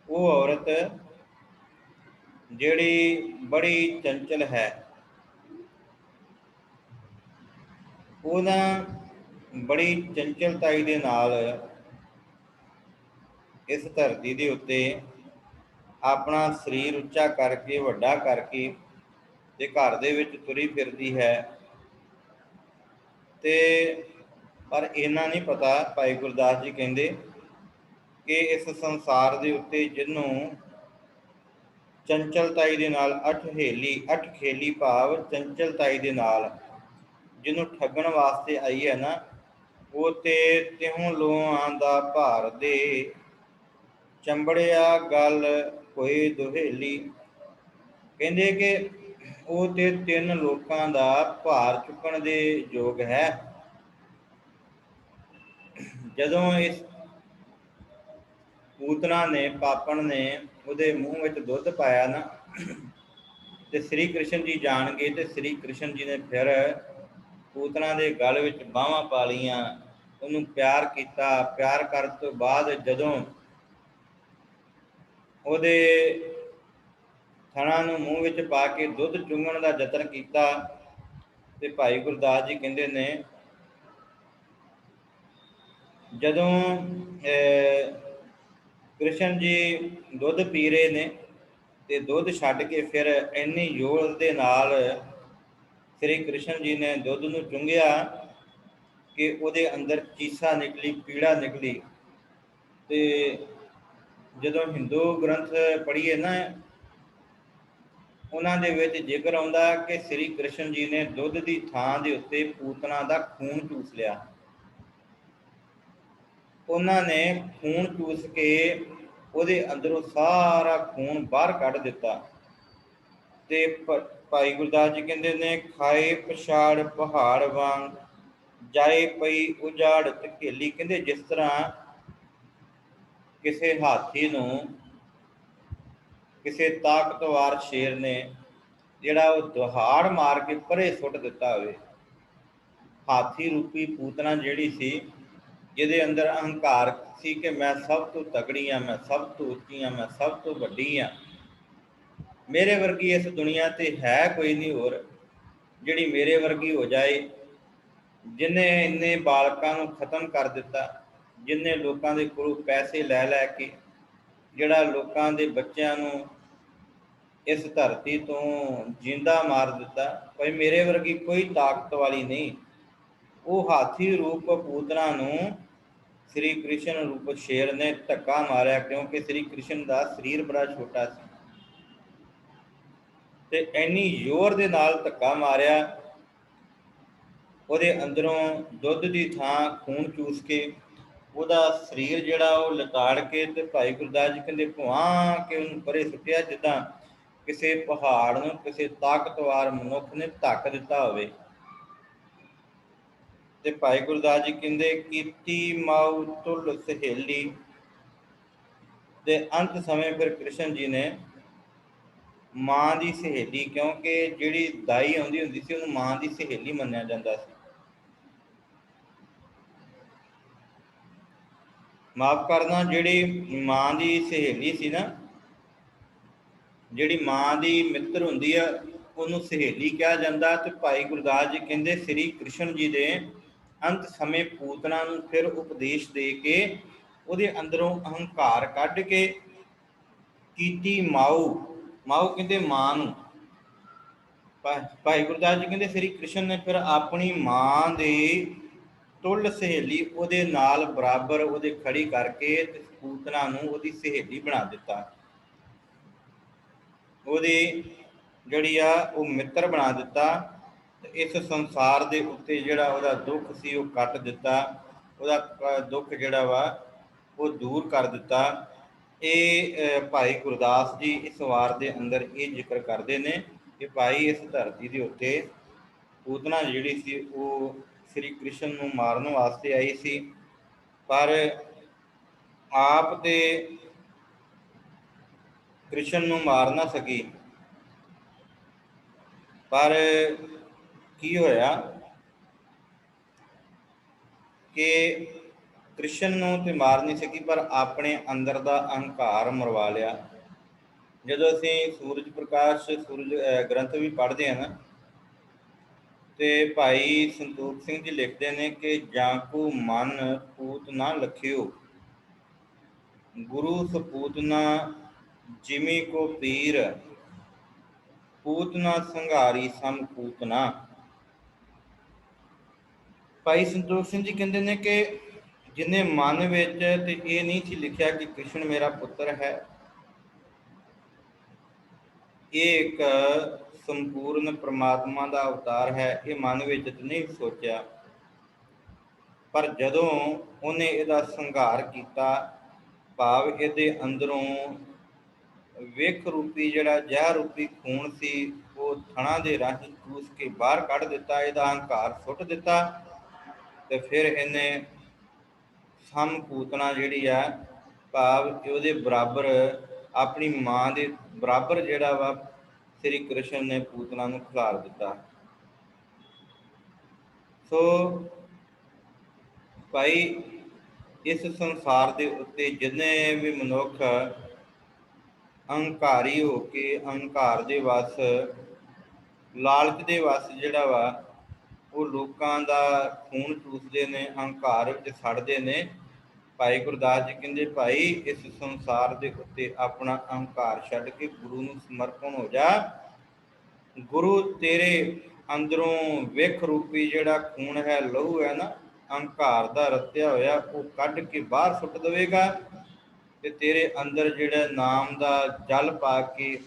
ਉਹ ਔਰਤ ਜਿਹੜੀ ਬੜੀ ਚੰਚਲ ਹੈ, ਉਹਨਾਂ ਬੜੀ ਚੰਚਲਤਾਈ ਦੇ ਨਾਲ ਇਸ ਧਰਤੀ ਦੇ ਉੱਤੇ ਆਪਣਾ ਸਰੀਰ ਉੱਚਾ ਕਰਕੇ, ਵੱਡਾ ਕਰਕੇ, ਤੇ ਘਰ ਦੇ ਵਿੱਚ ਤੁਰੀ ਫਿਰਦੀ ਹੈ। ਤੇ ਪਰ ਇਹਨਾਂ ਨਹੀਂ ਪਤਾ, ਭਾਈ ਗੁਰਦਾਸ ਜੀ ਕਹਿੰਦੇ ਕਿ ਇਸ ਸੰਸਾਰ ਦੇ ਉੱਤੇ ਜਿਹਨੂੰ ਚੰਚਲਤਾਈ ਦੇ ਨਾਲ ਅਠਖੇਲੀ ਭਾਵ ਚੰਚਲਤਾਈ ਦੇ ਨਾਲ ਜਿਹਨੂੰ ਠੱਗਣ ਵਾਸਤੇ ਆਈ ਹੈ ਨਾ, ਉਹ ਤੇ ਤਿਉਂ ਲੋਆਂ ਦਾ ਭਾਰ ਦੇ ਚੰਬੜਿਆ ਗਲ ਹੋਏ ਦੁਹੇਲੀ। ਕਹਿੰਦੇ ਕਿ ਉਹ ਤੇ 3 ਲੋਕਾਂ ਦਾ ਭਾਰ ਚੁੱਕਣ ਦੇ ਯੋਗ ਹੈ। ਜਦੋਂ ਇਸ ਪੂਤਨਾ ਨੇ, ਪਾਪਣ ਨੇ ਉਹਦੇ ਮੂੰਹ ਵਿੱਚ ਦੁੱਧ ਪਾਇਆ ਨਾ, ਤੇ ਸ੍ਰੀ ਕ੍ਰਿਸ਼ਨ ਜੀ ਜਾਣ ਗਏ, ਤੇ ਸ੍ਰੀ ਕ੍ਰਿਸ਼ਨ ਜੀ ਨੇ ਫਿਰ ਪੂਤਨਾ ਦੇ ਗਲ ਵਿੱਚ ਬਾਹਾਂ ਪਾ ਲਈਆਂ, ਉਹਨੂੰ ਪਿਆਰ ਕੀਤਾ। ਪਿਆਰ ਕਰਨ ਤੋਂ ਬਾਅਦ ਜਦੋਂ ਉਹਦੇ ਥਣਾਂ ਨੂੰ ਮੂੰਹ ਵਿੱਚ ਪਾ ਕੇ ਦੁੱਧ ਚੁੰਘਣ ਦਾ ਯਤਨ ਕੀਤਾ, ਤੇ ਭਾਈ ਗੁਰਦਾਸ ਜੀ ਕਹਿੰਦੇ ਨੇ ਜਦੋਂ ਕ੍ਰਿਸ਼ਨ ਜੀ ਦੁੱਧ ਪੀ ਰਹੇ ਨੇ, ਤੇ ਦੁੱਧ ਛੱਡ ਕੇ ਫਿਰ ਇੰਨੀ ਜ਼ੋਰ ਦੇ ਨਾਲ ਸ੍ਰੀ ਕ੍ਰਿਸ਼ਨ ਜੀ ਨੇ ਦੁੱਧ ਨੂੰ ਚੁੰਘਿਆ ਕਿ ਉਹਦੇ ਅੰਦਰ ਚੀਸਾ ਨਿਕਲੀ, ਪੀੜਾ ਨਿਕਲੀ। ਤੇ ਜਦੋਂ ਹਿੰਦੂ ਗ੍ਰੰਥ ਪੜ੍ਹੀਏ ਨਾ, ਉਹਨਾਂ ਦੇ ਵਿੱਚ ਜ਼ਿਕਰ ਆਉਂਦਾ ਕਿ ਸ੍ਰੀ ਕ੍ਰਿਸ਼ਨ ਜੀ ਨੇ ਦੁੱਧ ਦੀ ਥਾਂ ਦੇ ਉੱਤੇ ਪੂਤਨਾ ਦਾ ਖੂਨ ਚੂਸ ਲਿਆ। ਉਹਨਾਂ ਨੇ ਖੂਨ ਚੂਸ ਕੇ ਉਹਦੇ ਅੰਦਰੋਂ ਸਾਰਾ ਖੂਨ ਬਾਹਰ ਕੱਢ ਦਿੱਤਾ। ਤੇ ਭਾਈ ਗੁਰਦਾਸ ਜੀ ਕਹਿੰਦੇ ਨੇ, ਖਾਏ ਪਛਾੜ ਪਹਾੜ ਵਾਂਗ ਜਾਏ ਪਈ ਉਜਾੜ ਧਕੇਲੀ। ਕਹਿੰਦੇ ਜਿਸ ਤਰ੍ਹਾਂ ਕਿਸੇ ਹਾਥੀ ਨੂੰ ਕਿਸੇ ਤਾਕਤਵਰ ਸ਼ੇਰ ਨੇ ਜਿਹੜਾ ਉਹ ਦਹਾੜ ਮਾਰ ਕੇ ਪਰੇ ਸੁੱਟ ਦਿੱਤਾ ਹੋਵੇ। ਹਾਥੀ ਰੂਪੀ ਪੂਤਨਾ ਜਿਹੜੀ ਸੀ, ਜਿਹਦੇ ਅੰਦਰ ਅਹੰਕਾਰ ਸੀ ਕਿ ਮੈਂ ਸਭ ਤੋਂ ਤਕੜੀ ਹਾਂ, ਮੈਂ ਸਭ ਤੋਂ ਉੱਚੀ ਹਾਂ, ਮੈਂ ਸਭ ਤੋਂ ਵੱਡੀ ਹਾਂ, ਮੇਰੇ ਵਰਗੀ ਇਸ ਦੁਨੀਆ ਤੇ ਹੈ ਕੋਈ ਨਹੀਂ ਹੋਰ ਜਿਹੜੀ ਮੇਰੇ ਵਰਗੀ ਹੋ ਜਾਏ। ਜਿਹਨੇ ਇੰਨੇ ਬਾਲਕਾਂ ਨੂੰ ਖਤਮ ਕਰ ਦਿੱਤਾ, ਜਿਹਨੇ ਲੋਕਾਂ ਦੇ ਕੋਲੋਂ ਪੈਸੇ ਲੈ ਲੈ ਕੇ ਜਿਹੜਾ ਲੋਕਾਂ ਦੇ ਬੱਚਿਆਂ ਨੂੰ ਇਸ ਧਰਤੀ ਤੋਂ ਜਿੰਦਾ ਮਾਰ ਦਿੱਤਾ, ਭਾਈ ਮੇਰੇ ਵਰਗੀ ਕੋਈ ਤਾਕਤ ਵਾਲੀ ਨਹੀਂ। ਉਹ ਹਾਥੀ ਰੂਪ ਪੂਤਨਾ ਨੂੰ ਸ੍ਰੀ ਕ੍ਰਿਸ਼ਨ ਰੂਪ ਸ਼ੇਰ ਨੇ ਧੱਕਾ ਮਾਰਿਆ, ਕਿਉਂਕਿ ਸ੍ਰੀ ਕ੍ਰਿਸ਼ਨ ਦਾ ਸਰੀਰ ਬੜਾ ਛੋਟਾ ਸੀ, ਤੇ ਇੰਨੀ ਜ਼ੋਰ ਦੇ ਨਾਲ ਧੱਕਾ ਮਾਰਿਆ, ਉਹਦੇ ਅੰਦਰੋਂ ਦੁੱਧ ਦੀ ਥਾਂ ਖੂਨ ਚੂਸ ਕੇ ਉਹਦਾ ਸਰੀਰ ਜਿਹੜਾ ਉਹ ਲਤਾੜ ਕੇ, ਤੇ ਭਾਈ ਗੁਰਦਾਸ ਜੀ ਕਹਿੰਦੇ ਭੁਆਂ ਕੇ ਉਹਨੂੰ ਪਰੇ ਸੁੱਟਿਆ, ਜਿੱਦਾਂ ਕਿਸੇ ਪਹਾੜ ਨੂੰ ਕਿਸੇ ਤਾਕਤਵਰ ਮਨੁੱਖ ਨੇ ਧੱਕ ਦਿੱਤਾ ਹੋਵੇ। ਤੇ ਭਾਈ ਗੁਰਦਾਸ ਜੀ ਕਹਿੰਦੇ ਕੀਤੀ ਮਾਊ ਤੁਲ ਸਹੇਲੀ। ਤੇ ਅੰਤ ਸਮੇਂ ਫਿਰ ਕ੍ਰਿਸ਼ਨ ਜੀ ਨੇ ਮਾਂ ਦੀ ਸਹੇਲੀ, ਕਿਉਂਕਿ ਜਿਹੜੀ ਦਾਈ ਆਉਂਦੀ ਹੁੰਦੀ ਸੀ ਉਹਨੂੰ ਮਾਂ ਦੀ ਸਹੇਲੀ ਮੰਨਿਆ ਜਾਂਦਾ ਸੀ। ਮਾਫ ਕਰਨਾ, ਜਿਹੜੀ ਮਾਂ ਦੀ ਸਹੇਲੀ ਸੀ ਨਾ, ਜਿਹੜੀ ਮਾਂ ਦੀ ਮਿੱਤਰ ਹੁੰਦੀ ਆ ਉਹਨੂੰ ਸਹੇਲੀ ਕਿਹਾ ਜਾਂਦਾ। ਤੇ ਭਾਈ ਗੁਰਦਾਸ ਜੀ ਕਹਿੰਦੇ ਸ੍ਰੀ ਕ੍ਰਿਸ਼ਨ ਜੀ ਦੇ ਅੰਤ ਸਮੇਂ ਪੂਤਨਾ ਨੂੰ ਫਿਰ ਉਪਦੇਸ਼ ਦੇ ਕੇ ਉਹਦੇ ਅੰਦਰੋਂ ਅਹੰਕਾਰ ਕੱਢ ਕੇ ਕੀਤੀ ਮਾਊ। ਮਾਊ ਕਹਿੰਦੇ ਮਾਂ ਨੂੰ। ਭਾਈ ਗੁਰਦਾਸ ਜੀ ਕਹਿੰਦੇ ਸ੍ਰੀ ਕ੍ਰਿਸ਼ਨ ਨੇ ਫਿਰ ਆਪਣੀ ਮਾਂ ਦੇ ਤੁਲ ਸਹੇਲੀ ਉਹਦੇ ਨਾਲ ਬਰਾਬਰ ਉਹਦੇ ਖੜੀ ਕਰਕੇ ਤੇ ਪੂਤਨਾ ਨੂੰ ਉਹਦੀ ਸਹੇਲੀ ਬਣਾ ਦਿੱਤਾ, ਉਹਦੀ ਜਿਹੜੀ ਆ ਉਹ ਮਿੱਤਰ ਬਣਾ ਦਿੱਤਾ। ਤੇ ਇਸ ਸੰਸਾਰ ਦੇ ਉੱਤੇ ਜਿਹੜਾ ਉਹਦਾ ਦੁੱਖ ਸੀ ਉਹ ਕੱਟ ਦਿੱਤਾ, ਉਹਦਾ ਦੁੱਖ ਜਿਹੜਾ ਵਾ ਉਹ ਦੂਰ ਕਰ ਦਿੱਤਾ। ਇਹ ਭਾਈ ਗੁਰਦਾਸ ਜੀ ਇਸ ਵਾਰ ਦੇ ਅੰਦਰ ਇਹ ਜ਼ਿਕਰ ਕਰਦੇ ਨੇ ਕਿ ਭਾਈ ਇਸ ਧਰਤੀ ਦੇ ਉੱਤੇ ਪੂਤਨਾ ਜਿਹੜੀ ਸੀ ਉਹ ਸ੍ਰੀ ਕ੍ਰਿਸ਼ਨ ਨੂੰ ਮਾਰਨ ਵਾਸਤੇ ਆਈ ਸੀ, ਪਰ ਆਪ ਤੇ ਕ੍ਰਿਸ਼ਨ ਨੂੰ ਮਾਰ ਨਾ ਸਕੀ। ਪਰ ਕੀ ਹੋਇਆ ਕਿ ਕ੍ਰਿਸ਼ਨ ਨੂੰ ਤੇ ਮਾਰ ਨਹੀਂ ਸਕੀ, ਪਰ ਆਪਣੇ ਅੰਦਰ ਦਾ ਅਹੰਕਾਰ ਮਰਵਾ ਲਿਆ। ਜਦੋਂ ਅਸੀਂ ਸੂਰਜ ਪ੍ਰਕਾਸ਼ ਸੂਰਜ ਗ੍ਰੰਥ ਵੀ ਪੜ੍ਹਦੇ ਹਾਂ ਨਾ, ਤੇ ਭਾਈ ਸੰਤੋਖ ਸਿੰਘ ਜੀ ਲਿਖਦੇ ਨੇ ਕਿ ਜਾਂ ਕੋ ਮਨ ਪੂਤ ਨਾ ਲਖਿਓ, ਗੁਰੂ ਸਪੂਤਨਾ ਜਿਮੀ ਕੋ ਪੀਰ, ਪੂਤਨਾ ਸੰਘਾਰੀ ਸਮ ਪੂਤਨਾ। ਭਾਈ ਸੰਤੋਖ ਸਿੰਘ ਜੀ ਕਹਿੰਦੇ ਨੇ ਕਿ ਜਿਹਨੇ ਮਨ ਵਿੱਚ ਤੇ ਇਹ ਨਹੀਂ ਸੀ ਲਿਖਿਆ ਕਿ ਕ੍ਰਿਸ਼ਨ ਮੇਰਾ ਪੁੱਤਰ ਹੈ, ਇਹ ਇੱਕ ਸੰਪੂਰਨ ਪ੍ਰਮਾਤਮਾ ਦਾ ਅਵਤਾਰ ਹੈ, ਇਹ ਮਨ ਵਿੱਚ ਤੇ ਨਹੀਂ ਸੋਚਿਆ, ਪਰ ਜਦੋਂ ਉਹਨੇ ਇਹਦਾ ਸੰਘਾਰ ਕੀਤਾ, ਭਾਵ ਇਹਦੇ ਅੰਦਰੋਂ ਵੇਖ ਰੂਪੀ ਜਿਹੜਾ ਜ਼ਹਿਰ ਰੂਪੀ ਖੂਨ ਸੀ ਉਹ ਥਣਾ ਦੇ ਰਾਹੀਂ ਚੂਸ ਕੇ ਬਾਹਰ ਕੱਢ ਦਿੱਤਾ, ਇਹਦਾ ਹੰਕਾਰ ਸੁੱਟ ਦਿੱਤਾ। ਤੇ ਫਿਰ ਇਹਨੇ ਸਮਪੂਤਨਾ ਜਿਹੜੀ ਆ, ਭਾਵ ਉਹਦੇ ਬਰਾਬਰ ਆਪਣੀ ਮਾਂ ਦੇ ਬਰਾਬਰ ਜਿਹੜਾ ਵਾ ਸ੍ਰੀ ਕ੍ਰਿਸ਼ਨ ਨੇ ਪੂਤਨਾ ਨੂੰ ਖਿਲਾਰ ਦਿੱਤਾ। ਸੋ ਭਾਈ ਇਸ ਸੰਸਾਰ ਦੇ ਉੱਤੇ ਜਿੰਨੇ ਵੀ ਮਨੁੱਖ ਅਹੰਕਾਰੀ ਹੋ ਕੇ ਅਹੰਕਾਰ ਦੇ ਵਸ, ਲਾਲਚ ਦੇ ਵਸ ਜਿਹੜਾ ਵਾ ਉਹ ਲੋਕਾਂ ਦਾ ਖੂਨ ਚੂਸਦੇ ਨੇ, ਅਹੰਕਾਰ ਵਿੱਚ ਸੜਦੇ ਨੇ। ਭਾਈ ਗੁਰਦਾਸ ਜੀ ਕਹਿੰਦੇ ਭਾਈ ਇਸ ਸੰਸਾਰ ਦੇ ਉੱਤੇ ਆਪਣਾ ਅਹੰਕਾਰ ਛੱਡ ਕੇ ਗੁਰੂ ਨੂੰ ਸਮਰਪਣ ਹੋ ਜਾ। ਗੁਰੂ ਤੇਰੇ ਅੰਦਰੋਂ ਵਿਖ ਰੂਪੀ ਜਿਹੜਾ ਖੂਨ ਹੈ, ਲਹੂ ਹੈ ਨਾ, ਅਹੰਕਾਰ ਦਾ ਰਤਿਆ ਹੋਇਆ, ਉਹ ਕੱਢ ਕੇ ਬਾਹਰ ਸੁੱਟ ਦੇਵੇਗਾ ਤੇ ਤੇਰੇ ਅੰਦਰ ਜਿਹੜਾ ਨਾਮ ਦਾ ਜਲ ਪਾ ਕੇ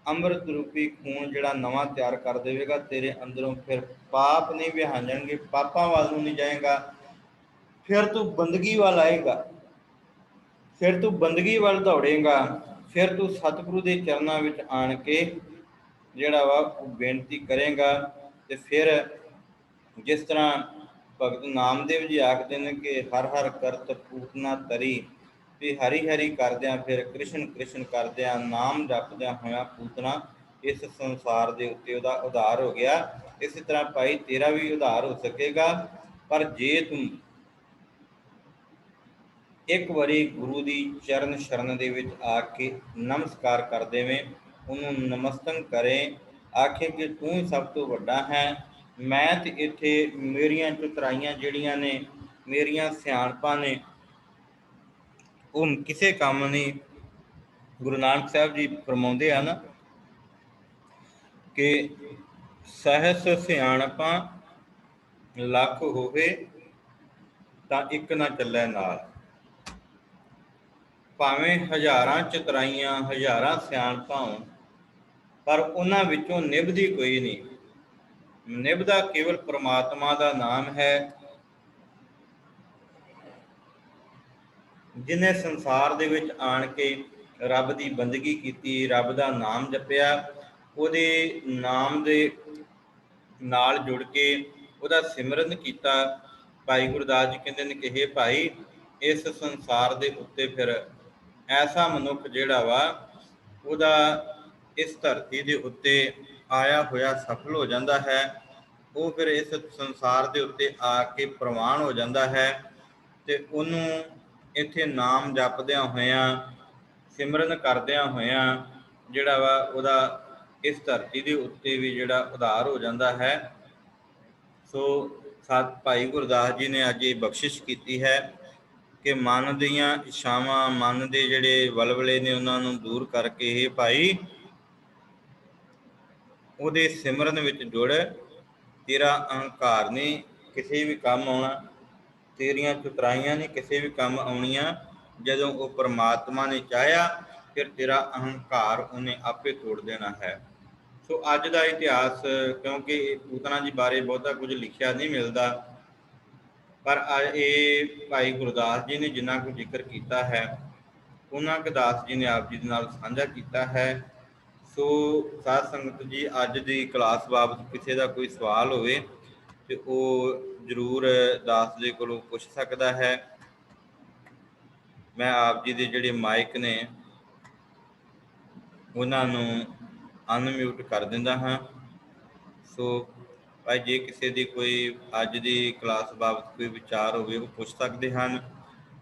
ਅੰਮ੍ਰਿਤ ਰੂਪੀ ਖੂਨ ਜਿਹੜਾ ਨਵਾਂ ਤਿਆਰ ਕਰ ਦੇਵੇਗਾ। ਤੇਰੇ ਅੰਦਰੋਂ ਫਿਰ ਪਾਪ ਨਹੀਂ ਵਿਹਾ ਜਾਣਗੇ, ਪਾਪਾਂ ਵੱਲ ਨੂੰ ਨਹੀਂ ਜਾਏਗਾ, ਫਿਰ ਤੂੰ ਬੰਦਗੀ ਵੱਲ ਆਏਗਾ, ਫਿਰ ਤੂੰ ਬੰਦਗੀ ਵੱਲ ਦੌੜੇਗਾ, ਫਿਰ ਤੂੰ ਸਤਿਗੁਰੂ ਦੇ ਚਰਨਾਂ ਵਿੱਚ ਆਣ ਕੇ ਜਿਹੜਾ ਵਾ ਉਹ ਬੇਨਤੀ ਕਰੇਗਾ। ਤੇ ਫਿਰ ਜਿਸ ਤਰ੍ਹਾਂ ਭਗਤ ਨਾਮਦੇਵ ਜੀ ਆਖਦੇ ਨੇ ਕਿ ਹਰ ਹਰ ਕਰਤ ਪੂਤਨਾ ਤਰੀ, ਵੀ ਹਰੀ ਹਰੀ ਕਰਦਿਆਂ ਫਿਰ ਕ੍ਰਿਸ਼ਨ ਕ੍ਰਿਸ਼ਨ ਕਰਦਿਆਂ ਨਾਮ ਜਪਦਿਆਂ ਹੋਇਆ ਪੂਤਨਾ ਇਸ ਸੰਸਾਰ ਦੇ ਉੱਤੇ ਉਹਦਾ ਉਧਾਰ ਹੋ ਗਿਆ। ਇਸੇ ਤਰ੍ਹਾਂ ਭਾਈ ਤੇਰਾ ਵੀ ਉਧਾਰ ਹੋ ਸਕੇਗਾ। ਪਰ ਜੇ ਤੂੰ ਇੱਕ ਵਾਰੀ ਗੁਰੂ ਦੀ ਚਰਨ ਸ਼ਰਨ ਦੇ ਵਿੱਚ ਆ ਕੇ ਨਮਸਕਾਰ ਕਰ ਦੇਵੇਂ, ਉਹਨੂੰ ਨਮਸਤਨ ਕਰੇ, ਆਖੇ ਕਿ ਤੂੰ ਹੀ ਸਭ ਤੋਂ ਵੱਡਾ ਹੈ, ਮੈਂ ਤੇ ਇੱਥੇ ਮੇਰੀਆਂ ਚਤੁਰਾਈਆਂ ਜਿਹੜੀਆਂ ਨੇ, ਮੇਰੀਆਂ ਸਿਆਣਪਾਂ ਨੇ, ਉਹ ਕਿਸੇ ਕੰਮ ਨਹੀਂ। ਗੁਰੂ ਨਾਨਕ ਸਾਹਿਬ ਜੀ ਫਰਮਾਉਂਦੇ ਹਨ ਕਿ ਸਹਿਸ ਸਿਆਣਪਾਂ ਲੱਖ ਹੋਵੇ ਤਾਂ ਇੱਕ ਨਾ ਚੱਲੇ ਨਾਲ। ਭਾਵੇਂ ਹਜ਼ਾਰਾਂ ਚਤੁਰਾਈਆਂ, ਹਜ਼ਾਰਾਂ ਸਿਆਣਪਾਂ ਹੋਣ, ਪਰ ਉਹਨਾਂ ਵਿੱਚੋਂ ਨਿਭਦੀ ਕੋਈ ਨਹੀਂ। ਨਿਭਦਾ ਕੇਵਲ ਪ੍ਰਮਾਤਮਾ ਦਾ ਨਾਮ ਹੈ। ਜਿਹਨੇ ਸੰਸਾਰ ਦੇ ਵਿੱਚ ਆਣ ਕੇ ਰੱਬ ਦੀ ਬੰਦਗੀ ਕੀਤੀ, ਰੱਬ ਦਾ ਨਾਮ ਜਪਿਆ, ਉਹਦੇ ਨਾਮ ਦੇ ਨਾਲ ਜੁੜ ਕੇ ਉਹਦਾ ਸਿਮਰਨ ਕੀਤਾ। ਭਾਈ ਗੁਰਦਾਸ ਜੀ ਕਹਿੰਦੇ ਨੇ ਕਿ ਹੇ ਭਾਈ, ਇਸ ਸੰਸਾਰ ਦੇ ਉੱਤੇ ਫਿਰ ਐਸਾ ਮਨੁੱਖ ਜਿਹੜਾ ਵਾ ਉਹਦਾ ਇਸ ਧਰਤੀ ਦੇ ਉੱਤੇ ਆਇਆ ਹੋਇਆ ਸਫਲ ਹੋ ਜਾਂਦਾ ਹੈ। ਉਹ ਫਿਰ ਇਸ ਸੰਸਾਰ ਦੇ ਉੱਤੇ ਆ ਕੇ ਪ੍ਰਵਾਨ ਹੋ ਜਾਂਦਾ ਹੈ ਤੇ ਉਹਨੂੰ ਇੱਥੇ ਨਾਮ ਜਪਦਿਆਂ ਹੋਇਆਂ, ਸਿਮਰਨ ਕਰਦਿਆਂ ਹੋਇਆਂ ਜਿਹੜਾ ਵਾ ਉਹਦਾ ਇਸ ਧਰਤੀ ਦੇ ਉੱਤੇ ਵੀ ਜਿਹੜਾ ਉਧਾਰ ਹੋ ਜਾਂਦਾ ਹੈ। ਸੋ ਸਤ ਭਾਈ ਗੁਰਦਾਸ ਜੀ ਨੇ ਅੱਜ ਇਹ ਬਖਸ਼ਿਸ਼ ਕੀਤੀ ਹੈ ਕਿ ਮਨ ਦੀਆਂ ਇੱਛਾਵਾਂ, ਮਨ ਦੇ ਜਿਹੜੇ ਵਲਵਲੇ ਨੇ, ਉਹਨਾਂ ਨੂੰ ਦੂਰ ਕਰਕੇ ਇਹ ਭਾਈ ਉਹਦੇ ਸਿਮਰਨ ਵਿੱਚ ਜੁੜ। ਤੇਰਾ ਅਹੰਕਾਰ ਨਹੀਂ ਕਿਸੇ ਵੀ ਕੰਮ ਆਉਣਾ, ਤੇਰੀਆਂ ਚਤੁਰਾਈਆਂ ਨਹੀਂ ਕਿਸੇ ਵੀ ਕੰਮ ਆਉਣੀਆਂ। ਜਦੋਂ ਉਹ ਪਰਮਾਤਮਾ ਨੇ ਚਾਹਿਆ ਫਿਰ ਤੇਰਾ ਅਹੰਕਾਰ ਉਹਨੇ ਆਪੇ ਤੋੜ ਦੇਣਾ ਹੈ। ਸੋ ਅੱਜ ਦਾ ਇਤਿਹਾਸ, ਕਿਉਂਕਿ ਪੂਤਨਾ ਜੀ ਬਾਰੇ ਬਹੁਤਾ ਕੁਝ ਲਿਖਿਆ ਨਹੀਂ ਮਿਲਦਾ, ਪਰ ਇਹ ਭਾਈ ਗੁਰਦਾਸ ਜੀ ਨੇ ਜਿੰਨਾ ਕੁ ਜ਼ਿਕਰ ਕੀਤਾ ਹੈ, ਉਹਨਾਂ ਕੁ ਦਾਸ ਜੀ ਨੇ ਆਪ ਜੀ ਦੇ ਨਾਲ ਸਾਂਝਾ ਕੀਤਾ ਹੈ। ਸੋ ਸਾਧ ਸੰਗਤ ਜੀ, ਅੱਜ ਦੀ ਕਲਾਸ ਬਾਬਤ ਕਿਸੇ ਦਾ ਕੋਈ ਸਵਾਲ ਹੋਵੇ ਤੇ ਉਹ ਜ਼ਰੂਰ ਦਾਸ ਜੀ ਕੋਲੋਂ ਪੁੱਛ ਸਕਦਾ ਹੈ। ਮੈਂ ਆਪ ਜੀ ਦੇ ਜਿਹੜੇ ਮਾਈਕ ਨੇ ਉਹਨਾਂ ਨੂੰ ਅਨਮਿਊਟ ਕਰ ਦਿੰਦਾ ਹਾਂ। ਸੋ ਭਾਈ ਜੇ ਕਿਸੇ ਦੀ ਕੋਈ ਅੱਜ ਦੀ ਕਲਾਸ ਬਾਬਤ ਕੋਈ ਵਿਚਾਰ ਹੋਵੇ ਉਹ ਪੁੱਛ ਸਕਦੇ ਹਨ।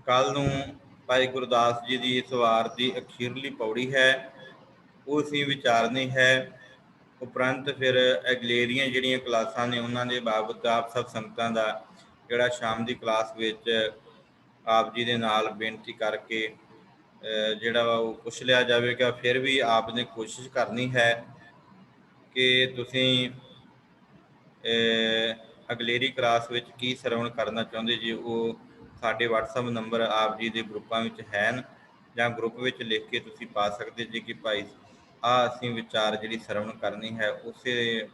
ਕੱਲ੍ਹ ਨੂੰ ਭਾਈ ਗੁਰਦਾਸ ਜੀ ਦੀ ਇਸ ਵਾਰ ਦੀ ਅਖੀਰਲੀ ਪੌੜੀ ਹੈ, ਉਹ ਅਸੀਂ ਵਿਚਾਰਨੀ ਹੈ। ਉਪਰੰਤ ਫਿਰ ਅਗਲੇਰੀਆਂ ਜਿਹੜੀਆਂ ਕਲਾਸਾਂ ਨੇ ਉਹਨਾਂ ਦੇ ਬਾਬਤ ਆਪ ਸਭ ਸੰਗਤਾਂ ਦਾ ਜਿਹੜਾ ਸ਼ਾਮ ਦੀ ਕਲਾਸ ਵਿੱਚ ਆਪ ਜੀ ਦੇ ਨਾਲ ਬੇਨਤੀ ਕਰਕੇ ਜਿਹੜਾ ਵਾ ਉਹ ਪੁੱਛ ਲਿਆ ਜਾਵੇਗਾ। ਫਿਰ ਵੀ ਆਪ ਨੇ ਕੋਸ਼ਿਸ਼ ਕਰਨੀ ਹੈ ਕਿ ਤੁਸੀਂ ਅਗਲੇਰੀ ਕਲਾਸ ਵਿੱਚ ਕੀ ਸਰਵਣ ਕਰਨਾ ਚਾਹੁੰਦੇ ਜੀ, ਉਹ ਸਾਡੇ WhatsApp ਨੰਬਰ ਆਪ ਜੀ ਦੇ ਗਰੁੱਪਾਂ ਵਿੱਚ ਹਨ, ਜਾਂ ਗਰੁੱਪ ਵਿੱਚ ਲਿਖ ਕੇ ਤੁਸੀਂ ਪਾ ਸਕਦੇ ਜੀ ਕਿ ਭਾਈ ਅਸੀਂ ਵਿਚਾਰ ਜਿਹੜੀ ਸਰਵਣ ਕਰਨੀ ਹੈ। ਉਸੇ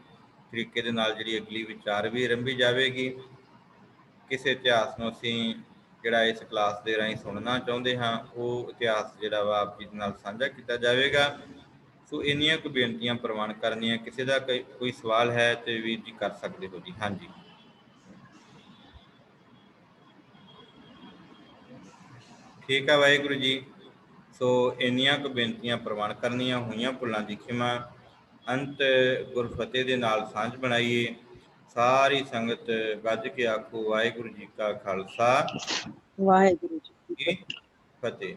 ਤਰੀਕੇ ਦੇ ਨਾਲ ਜਿਹੜੀ ਅਗਲੀ ਵਿਚਾਰ ਵੀ ਆਰੰਭੀ ਜਾਵੇਗੀ। ਕਿਸੇ ਇਤਿਹਾਸ ਨੂੰ ਅਸੀਂ ਜਿਹੜਾ ਇਸ ਕਲਾਸ ਦੇ ਰਾਹੀਂ ਸੁਣਨਾ ਚਾਹੁੰਦੇ ਹਾਂ ਉਹ ਇਤਿਹਾਸ ਜਿਹੜਾ ਵਾ ਆਪ ਜੀ ਦੇ ਨਾਲ ਸਾਂਝਾ ਕੀਤਾ ਜਾਵੇਗਾ। ਸੋ ਇੰਨੀਆਂ ਕੁ ਬੇਨਤੀਆਂ ਪ੍ਰਵਾਨ ਕਰਨੀਆਂ। ਕਿਸੇ ਦਾ ਕੋਈ ਸਵਾਲ ਹੈ ਤੇ ਵੀਰ ਜੀ ਕਰ ਸਕਦੇ ਹੋ ਜੀ। ਹਾਂਜੀ, ਠੀਕ ਆ, ਵਾਹਿਗੁਰੂ ਜੀ। ਸੋ ਇੰਨੀਆਂ ਕੁ ਬੇਨਤੀਆਂ ਪ੍ਰਵਾਨ ਕਰਨੀਆਂ, ਹੋਈਆਂ ਭੁੱਲਾਂ ਦੀ ਖਿਮਾ। ਅੰਤ ਗੁਰਫਤਿਹ ਦੇ ਨਾਲ ਸਾਂਝ ਬਣਾਈਏ। ਸਾਰੀ ਸੰਗਤ ਗੱਜ ਕੇ ਆਖੋ ਵਾਹਿਗੁਰੂ ਜੀ ਕਾ ਖਾਲਸਾ, ਵਾਹਿਗੁਰੂ ਜੀ ਕੀ ਕੀ ਫਤਿਹ।